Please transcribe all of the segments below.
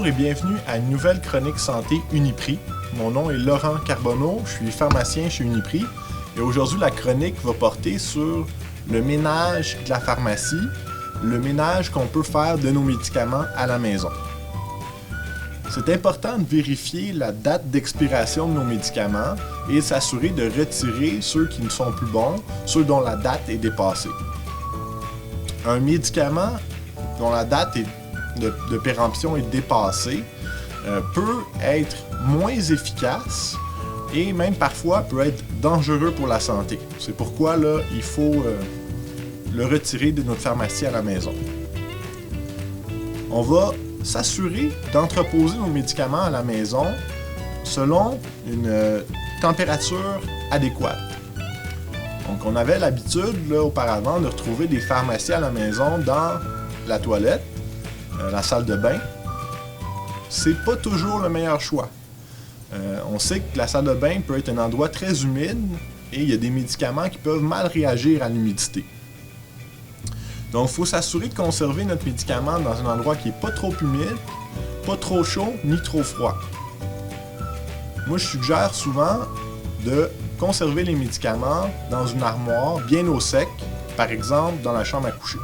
et bienvenue à une nouvelle chronique santé Uniprix. Mon nom est Laurent Carbonneau, je suis pharmacien chez Uniprix et aujourd'hui la chronique va porter sur le ménage de la pharmacie, le ménage qu'on peut faire de nos médicaments à la maison. C'est important de vérifier la date d'expiration de nos médicaments et s'assurer de retirer ceux qui ne sont plus bons, ceux dont la date est dépassée. Un médicament dont la date de péremption est dépassée peut être moins efficace et même parfois peut être dangereux pour la santé. C'est pourquoi là, il faut le retirer de notre pharmacie à la maison. On va s'assurer d'entreposer nos médicaments à la maison selon une température adéquate. Donc, on avait l'habitude, là, auparavant, de retrouver des pharmacies à la maison dans la toilette, la salle de bain. C'est pas toujours le meilleur choix. On sait que la salle de bain peut être un endroit très humide et il y a des médicaments qui peuvent mal réagir à l'humidité. Donc, il faut s'assurer de conserver notre médicament dans un endroit qui n'est pas trop humide, pas trop chaud, ni trop froid. Moi, je suggère souvent de conserver les médicaments dans une armoire bien au sec, par exemple dans la chambre à coucher.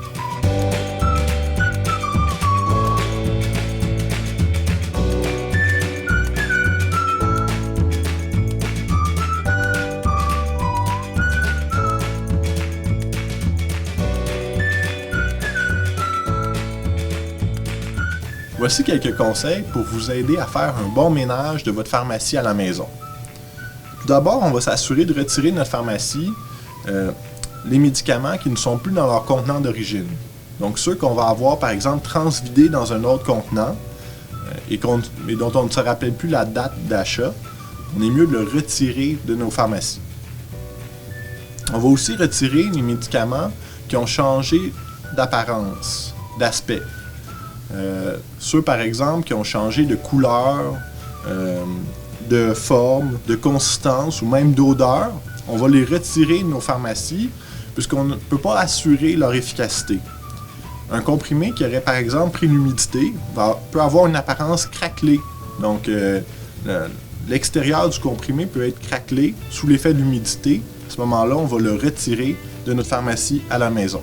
Voici quelques conseils pour vous aider à faire un bon ménage de votre pharmacie à la maison. Tout d'abord, on va s'assurer de retirer de notre pharmacie les médicaments qui ne sont plus dans leur contenant d'origine. Donc ceux qu'on va avoir, par exemple, transvidés dans un autre contenant et dont on ne se rappelle plus la date d'achat, on est mieux de le retirer de nos pharmacies. On va aussi retirer les médicaments qui ont changé d'apparence, d'aspect. Ceux, par exemple, qui ont changé de couleur, de forme, de consistance ou même d'odeur, on va les retirer de nos pharmacies puisqu'on ne peut pas assurer leur efficacité. Un comprimé qui aurait, par exemple, pris l'humidité peut avoir une apparence craquelée. Donc, l'extérieur du comprimé peut être craquelé sous l'effet de l'humidité. À ce moment-là, on va le retirer de notre pharmacie à la maison.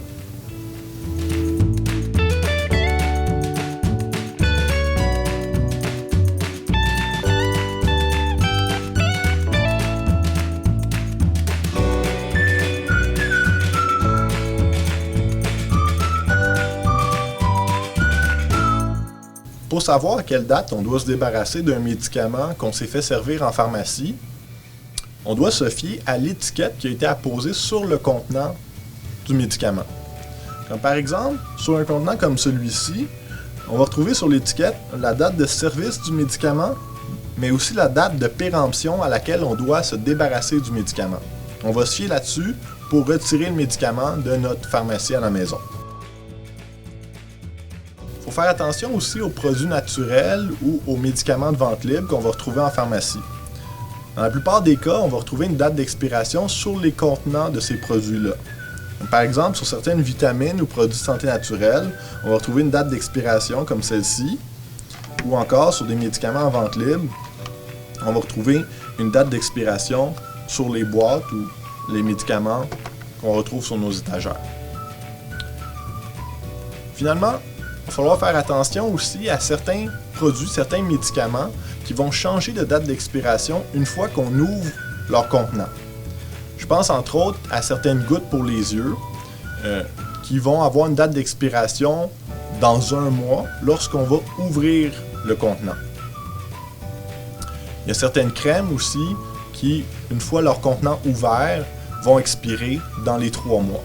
Pour savoir à quelle date on doit se débarrasser d'un médicament qu'on s'est fait servir en pharmacie, on doit se fier à l'étiquette qui a été apposée sur le contenant du médicament. Comme par exemple, sur un contenant comme celui-ci, on va retrouver sur l'étiquette la date de service du médicament, mais aussi la date de péremption à laquelle on doit se débarrasser du médicament. On va se fier là-dessus pour retirer le médicament de notre pharmacie à la maison. Il faut faire attention aussi aux produits naturels ou aux médicaments de vente libre qu'on va retrouver en pharmacie. Dans la plupart des cas, on va retrouver une date d'expiration sur les contenants de ces produits-là. Par exemple, sur certaines vitamines ou produits de santé naturelle, on va retrouver une date d'expiration comme celle-ci, ou encore sur des médicaments en vente libre, on va retrouver une date d'expiration sur les boîtes ou les médicaments qu'on retrouve sur nos étagères. Finalement, il va falloir faire attention aussi à certains produits, certains médicaments qui vont changer de date d'expiration une fois qu'on ouvre leur contenant. Je pense entre autres à certaines gouttes pour les yeux qui vont avoir une date d'expiration dans un mois lorsqu'on va ouvrir le contenant. Il y a certaines crèmes aussi qui, une fois leur contenant ouvert, vont expirer dans les 3 mois.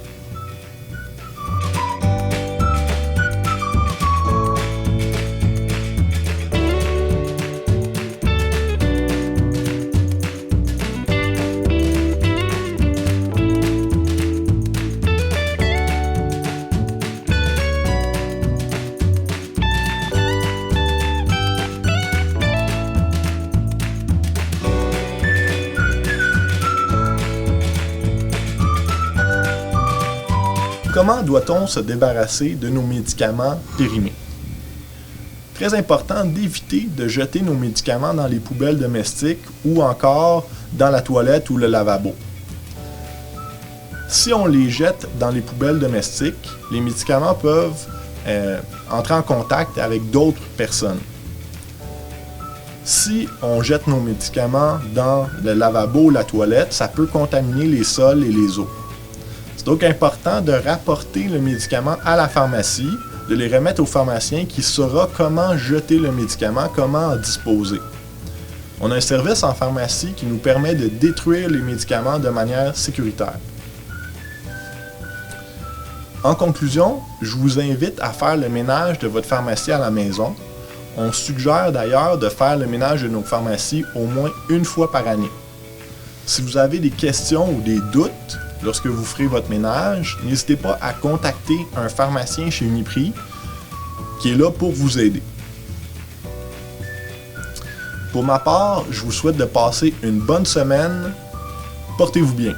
Comment doit-on se débarrasser de nos médicaments périmés? Très important d'éviter de jeter nos médicaments dans les poubelles domestiques ou encore dans la toilette ou le lavabo. Si on les jette dans les poubelles domestiques, les médicaments peuvent entrer en contact avec d'autres personnes. Si on jette nos médicaments dans le lavabo ou la toilette, ça peut contaminer les sols et les eaux. C'est donc important de rapporter le médicament à la pharmacie, de les remettre au pharmacien qui saura comment jeter le médicament, comment en disposer. On a un service en pharmacie qui nous permet de détruire les médicaments de manière sécuritaire. En conclusion, je vous invite à faire le ménage de votre pharmacie à la maison. On suggère d'ailleurs de faire le ménage de nos pharmacies au moins une fois par année. Si vous avez des questions ou des doutes lorsque vous ferez votre ménage, n'hésitez pas à contacter un pharmacien chez Uniprix qui est là pour vous aider. Pour ma part, je vous souhaite de passer une bonne semaine. Portez-vous bien.